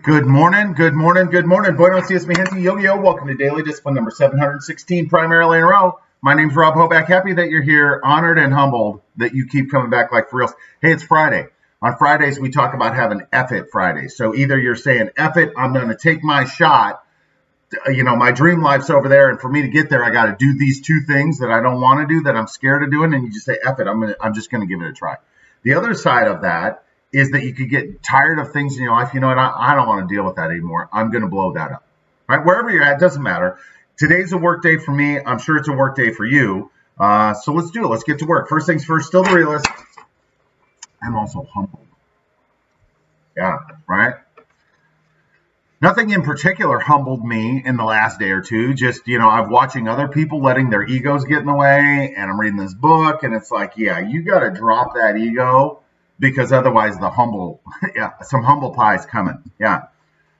Good morning, good morning, good morning. Buenos dias, mi gente. Yo. Welcome to Daily Discipline number 716, primarily in a row. My name's Rob Hoback. Happy that you're here, honored and humbled that you keep coming back like for reals. Hey, it's Friday. On Fridays, we talk about having F it Fridays. So either you're saying, F it, I'm going to take my shot. My dream life's over there. And for me to get there, I got to do these two things that I don't want to do, that I'm scared of doing. And you just say, F it, I'm just going to give it a try. The other side of that is that you could get tired of things in your life. You know what? I don't want to deal with that anymore. I'm going to blow that up. Right? Wherever you're at, doesn't matter. Today's a work day for me. I'm sure it's a work day for you. So let's do it. Let's get to work. First things first, still the realist. I'm also humbled. Yeah, right? Nothing in particular humbled me in the last day or two. Just, I'm watching other people letting their egos get in the way, and I'm reading this book, and it's like, yeah, you got to drop that ego, because otherwise some humble pie's coming. Yeah.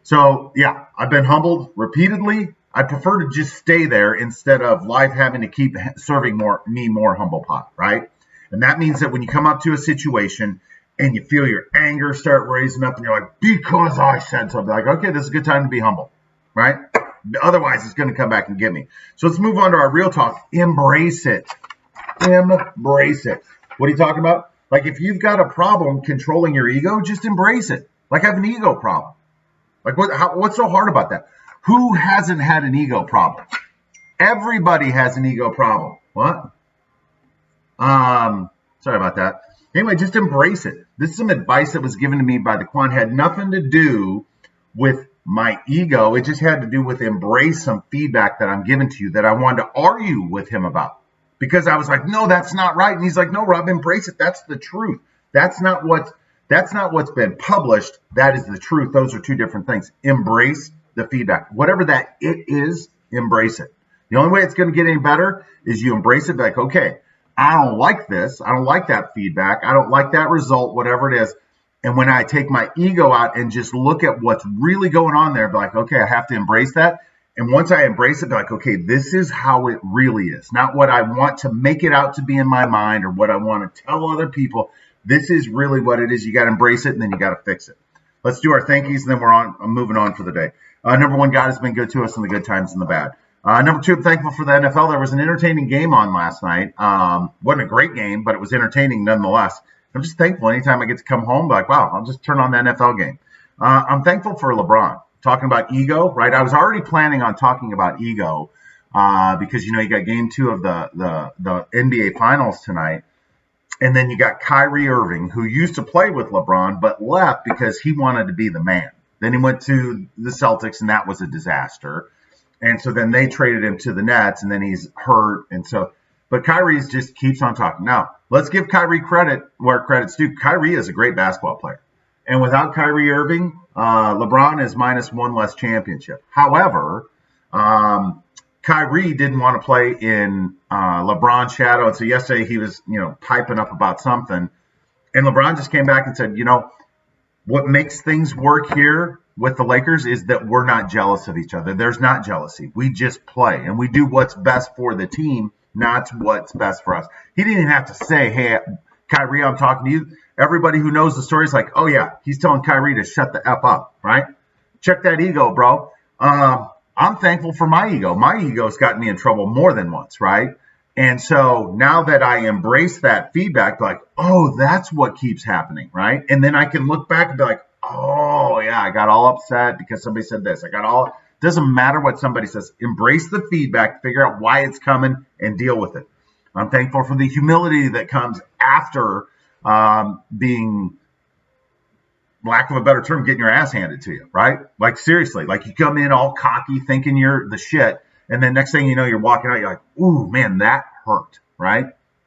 So, yeah, I've been humbled repeatedly. I prefer to just stay there instead of life having to keep serving more humble pie, right? And that means that when you come up to a situation and you feel your anger start raising up and you're like, because I said something, like, okay, this is a good time to be humble, right? Otherwise, it's going to come back and get me. So let's move on to our real talk. Embrace it. Embrace it. What are you talking about? Like, if you've got a problem controlling your ego, just embrace it. Like, I have an ego problem. Like, what's so hard about that? Who hasn't had an ego problem? Everybody has an ego problem. What? Sorry about that. Anyway, just embrace it. This is some advice that was given to me by the Quan. It had nothing to do with my ego. It just had to do with embrace some feedback that I'm giving to you that I wanted to argue with him about. Because I was like, no, that's not right. And he's like, no, Rob, embrace it. That's the truth. That's not what's been published. That is the truth. Those are two different things. Embrace the feedback. Whatever that it is, embrace it. The only way it's going to get any better is you embrace it. Like, okay, I don't like this. I don't like that feedback. I don't like that result, whatever it is. And when I take my ego out and just look at what's really going on there, be like, okay, I have to embrace that. And once I embrace it, be like, okay, this is how it really is. Not what I want to make it out to be in my mind or what I want to tell other people. This is really what it is. You got to embrace it, and then you got to fix it. Let's do our thank yous, and then I'm moving on for the day. Number one, God has been good to us in the good times and the bad. Number two, I'm thankful for the NFL. There was an entertaining game on last night. Wasn't a great game, but it was entertaining nonetheless. I'm just thankful anytime I get to come home, like, wow, I'll just turn on the NFL game. I'm thankful for LeBron. Talking about ego, right? I was already planning on talking about ego because, you got game 2 of the NBA Finals tonight. And then you got Kyrie Irving, who used to play with LeBron, but left because he wanted to be the man. Then he went to the Celtics, and that was a disaster. And so then they traded him to the Nets, and then he's hurt. But Kyrie just keeps on talking. Now, let's give Kyrie credit where credit's due. Kyrie is a great basketball player. And without Kyrie Irving, LeBron is -1 less championship. However, Kyrie didn't want to play in LeBron's shadow. And so yesterday he was, piping up about something. And LeBron just came back and said, what makes things work here with the Lakers is that we're not jealous of each other. There's not jealousy. We just play. And we do what's best for the team, not what's best for us. He didn't even have to say, hey, Kyrie, I'm talking to you. Everybody who knows the story is like, oh, yeah, he's telling Kyrie to shut the F up, right? Check that ego, bro. I'm thankful for my ego. My ego's gotten me in trouble more than once, right? And so now that I embrace that feedback, like, oh, that's what keeps happening, right? And then I can look back and be like, oh, yeah, I got all upset because somebody said this. Doesn't matter what somebody says. Embrace the feedback, figure out why it's coming, and deal with it. I'm thankful for the humility that comes after being, lack of a better term, getting your ass handed to you, right? Like, seriously, like you come in all cocky thinking you're the shit, and then next thing you know, you're walking out, you're like, ooh, man, that hurt, right?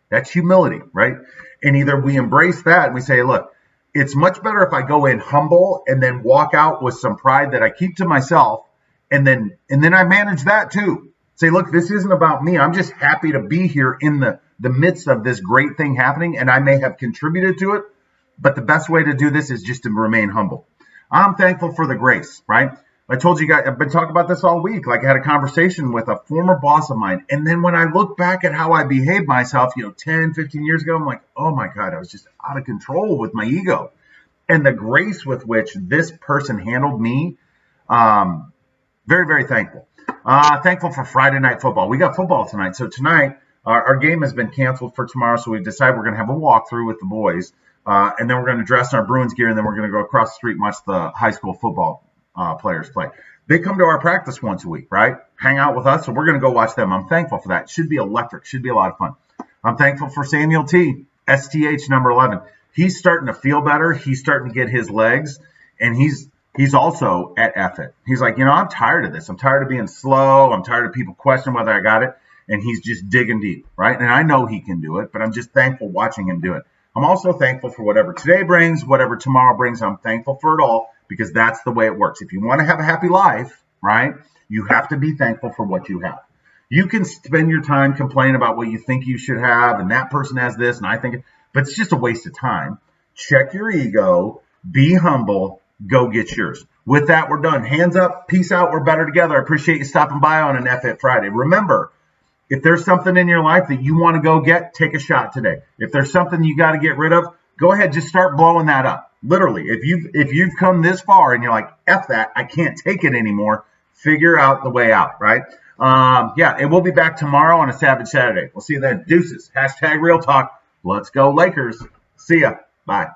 That's humility, right? And either we embrace that and we say, look, it's much better if I go in humble and then walk out with some pride that I keep to myself, and then I manage that too. Say, look, this isn't about me. I'm just happy to be here in the midst of this great thing happening, and I may have contributed to it, but the best way to do this is just to remain humble. I'm thankful for the grace, right? I told you guys, I've been talking about this all week. Like, I had a conversation with a former boss of mine, and then when I look back at how I behaved myself, 10, 15 years ago, I'm like, oh my God, I was just out of control with my ego. and the grace with which this person handled me, very, very thankful. Thankful for Friday night football. We got football tonight. So tonight, our game has been canceled for tomorrow. So we decided we're going to have a walkthrough with the boys. And then we're going to dress in our Bruins gear. And then we're going to go across the street and watch the high school football players play. They come to our practice once a week, right? Hang out with us. So we're going to go watch them. I'm thankful for that. It should be electric. Should be a lot of fun. I'm thankful for Samuel T. STH number 11. He's starting to feel better. He's starting to get his legs. And he's also at F it. He's like, I'm tired of this. I'm tired of being slow. I'm tired of people questioning whether I got it. And he's just digging deep, right? And I know he can do it, but I'm just thankful watching him do it. I'm also thankful for whatever today brings, whatever tomorrow brings. I'm thankful for it all because that's the way it works. If you want to have a happy life, right, you have to be thankful for what you have. You can spend your time complaining about what you think you should have, and that person has this, and I think, but it's just a waste of time. Check your ego, be humble, go get yours. With that, we're done. Hands up, peace out, we're better together. I appreciate you stopping by on an F It Friday. Remember, if there's something in your life that you want to go get, take a shot today. If there's something you got to get rid of, go ahead, just start blowing that up. Literally, if you've come this far and you're like, F that, I can't take it anymore, figure out the way out, right? And we'll be back tomorrow on a Savage Saturday. We'll see you then. Deuces. #Real Talk. Let's go Lakers. See ya. Bye.